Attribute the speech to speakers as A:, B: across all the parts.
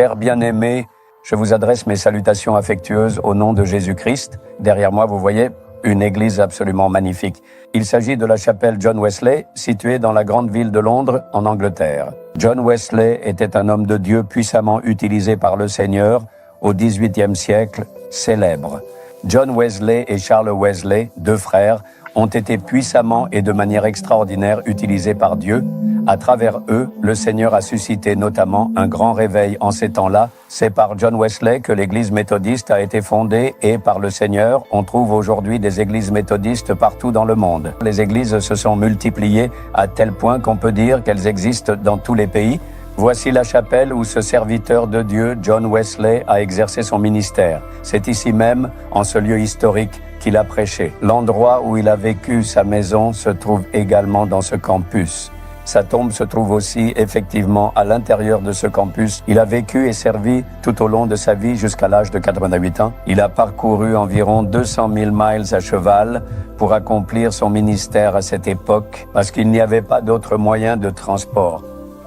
A: Chers bien-aimés, je vous adresse mes salutations affectueuses au nom de Jésus-Christ. Derrière moi, vous voyez une église absolument magnifique. Il s'agit de la chapelle John Wesley, située dans la grande ville de Londres, en Angleterre. John Wesley était un homme de Dieu puissamment utilisé par le Seigneur au XVIIIe siècle, célèbre. John Wesley et Charles Wesley, deux frères, ont été puissamment et de manière extraordinaire utilisés par Dieu. À travers eux, le Seigneur a suscité notamment un grand réveil en ces temps-là. C'est par John Wesley que l'église méthodiste a été fondée et par le Seigneur, on trouve aujourd'hui des églises méthodistes partout dans le monde. Les églises se sont multipliées à tel point qu'on peut dire qu'elles existent dans tous les pays. Voici la chapelle où ce serviteur de Dieu, John Wesley, a exercé son ministère. C'est ici même, en ce lieu historique, qu'il a prêché. L'endroit où il a vécu sa maison se trouve également dans ce campus. Sa tombe se trouve aussi effectivement à l'intérieur de ce campus. Il a vécu et servi tout au long de sa vie jusqu'à l'âge de 88 ans. Il a parcouru environ 200 000 miles à cheval pour accomplir son ministère à cette époque parce qu'il n'y avait pas d'autre moyen de transport.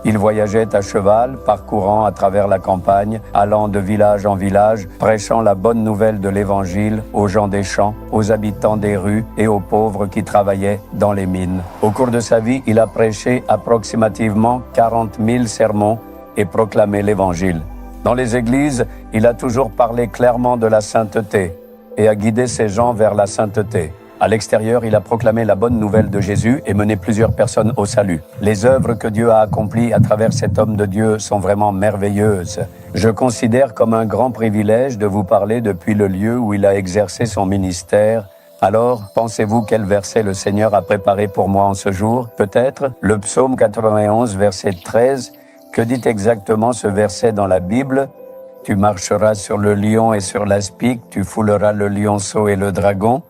A: Il voyageait à cheval, parcourant à travers la campagne, allant de village en village, prêchant la bonne nouvelle de l'Évangile aux gens des champs, aux habitants des rues et aux pauvres qui travaillaient dans les mines. Au cours de sa vie, il a prêché approximativement 40 000 sermons et proclamé l'Évangile. Dans les églises, il a toujours parlé clairement de la sainteté et a guidé ses gens vers la sainteté. À l'extérieur, il a proclamé la bonne nouvelle de Jésus et mené plusieurs personnes au salut. Les œuvres que Dieu a accomplies à travers cet homme de Dieu sont vraiment merveilleuses. Je considère comme un grand privilège de vous parler depuis le lieu où il a exercé son ministère. Alors, pensez-vous quel verset le Seigneur a préparé pour moi en ce jour? Peut-être le psaume 91, verset 13. Que dit exactement ce verset dans la Bible? Tu marcheras sur le lion et sur l'aspic, tu fouleras le lionceau et le dragon.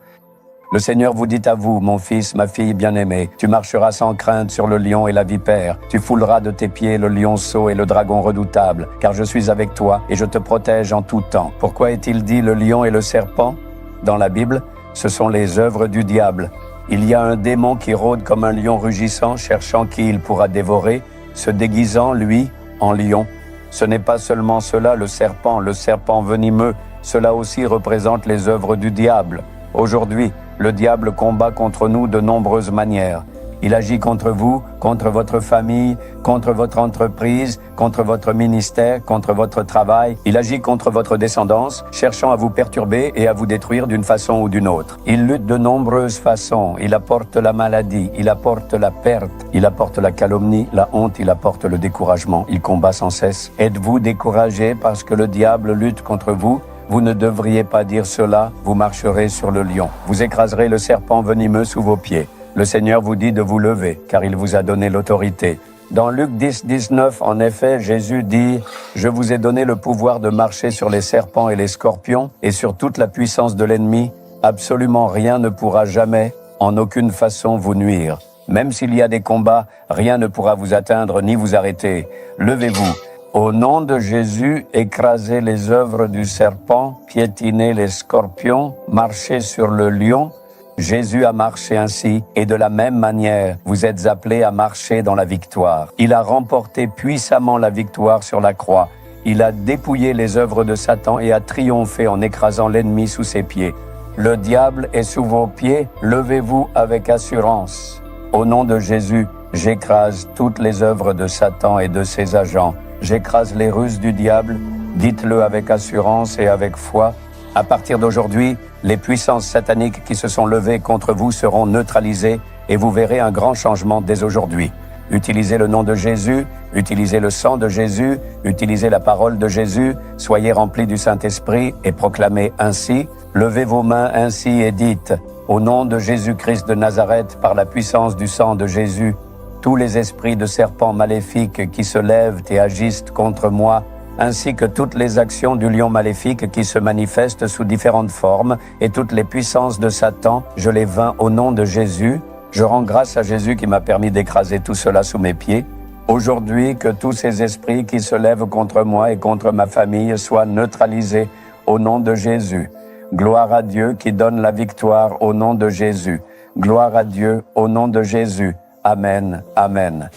A: Le Seigneur vous dit à vous, mon fils, ma fille bien-aimée, tu marcheras sans crainte sur le lion et la vipère. Tu fouleras de tes pieds le lionceau et le dragon redoutable, car je suis avec toi et je te protège en tout temps. Pourquoi est-il dit le lion et le serpent? Dans la Bible, ce sont les œuvres du diable. Il y a un démon qui rôde comme un lion rugissant, cherchant qui il pourra dévorer, se déguisant, lui, en lion. Ce n'est pas seulement cela, le serpent venimeux, cela aussi représente les œuvres du diable. Aujourd'hui, le diable combat contre nous de nombreuses manières. Il agit contre vous, contre votre famille, contre votre entreprise, contre votre ministère, contre votre travail. Il agit contre votre descendance, cherchant à vous perturber et à vous détruire d'une façon ou d'une autre. Il lutte de nombreuses façons. Il apporte la maladie, il apporte la perte, il apporte la calomnie, la honte, il apporte le découragement. Il combat sans cesse. Êtes-vous découragé parce que le diable lutte contre vous? Vous ne devriez pas dire cela, vous marcherez sur le lion. Vous écraserez le serpent venimeux sous vos pieds. Le Seigneur vous dit de vous lever, car il vous a donné l'autorité. Dans Luc 10, 19, en effet, Jésus dit « Je vous ai donné le pouvoir de marcher sur les serpents et les scorpions et sur toute la puissance de l'ennemi. Absolument rien ne pourra jamais, en aucune façon, vous nuire. Même s'il y a des combats, rien ne pourra vous atteindre ni vous arrêter. Levez-vous. » Au nom de Jésus, écrasez les œuvres du serpent, piétinez les scorpions, marchez sur le lion. Jésus a marché ainsi, et de la même manière, vous êtes appelés à marcher dans la victoire. Il a remporté puissamment la victoire sur la croix. Il a dépouillé les œuvres de Satan et a triomphé en écrasant l'ennemi sous ses pieds. Le diable est sous vos pieds, levez-vous avec assurance. Au nom de Jésus, j'écrase toutes les œuvres de Satan et de ses agents. J'écrase les ruses du diable, dites-le avec assurance et avec foi. À partir d'aujourd'hui, les puissances sataniques qui se sont levées contre vous seront neutralisées et vous verrez un grand changement dès aujourd'hui. Utilisez le nom de Jésus, utilisez le sang de Jésus, utilisez la parole de Jésus, soyez remplis du Saint-Esprit et proclamez ainsi, levez vos mains ainsi et dites, au nom de Jésus-Christ de Nazareth, par la puissance du sang de Jésus, tous les esprits de serpents maléfiques qui se lèvent et agissent contre moi, ainsi que toutes les actions du lion maléfique qui se manifestent sous différentes formes et toutes les puissances de Satan, je les vains au nom de Jésus. Je rends grâce à Jésus qui m'a permis d'écraser tout cela sous mes pieds. Aujourd'hui, que tous ces esprits qui se lèvent contre moi et contre ma famille soient neutralisés au nom de Jésus. Gloire à Dieu qui donne la victoire au nom de Jésus. Gloire à Dieu au nom de Jésus. Amen. Amen.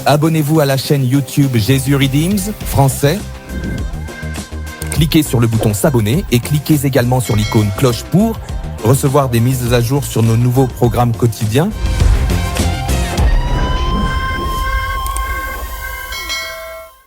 B: Abonnez-vous à la chaîne YouTube Jésus Redeems français. Cliquez sur le bouton s'abonner et cliquez également sur l'icône cloche pour recevoir des mises à jour sur nos nouveaux programmes quotidiens.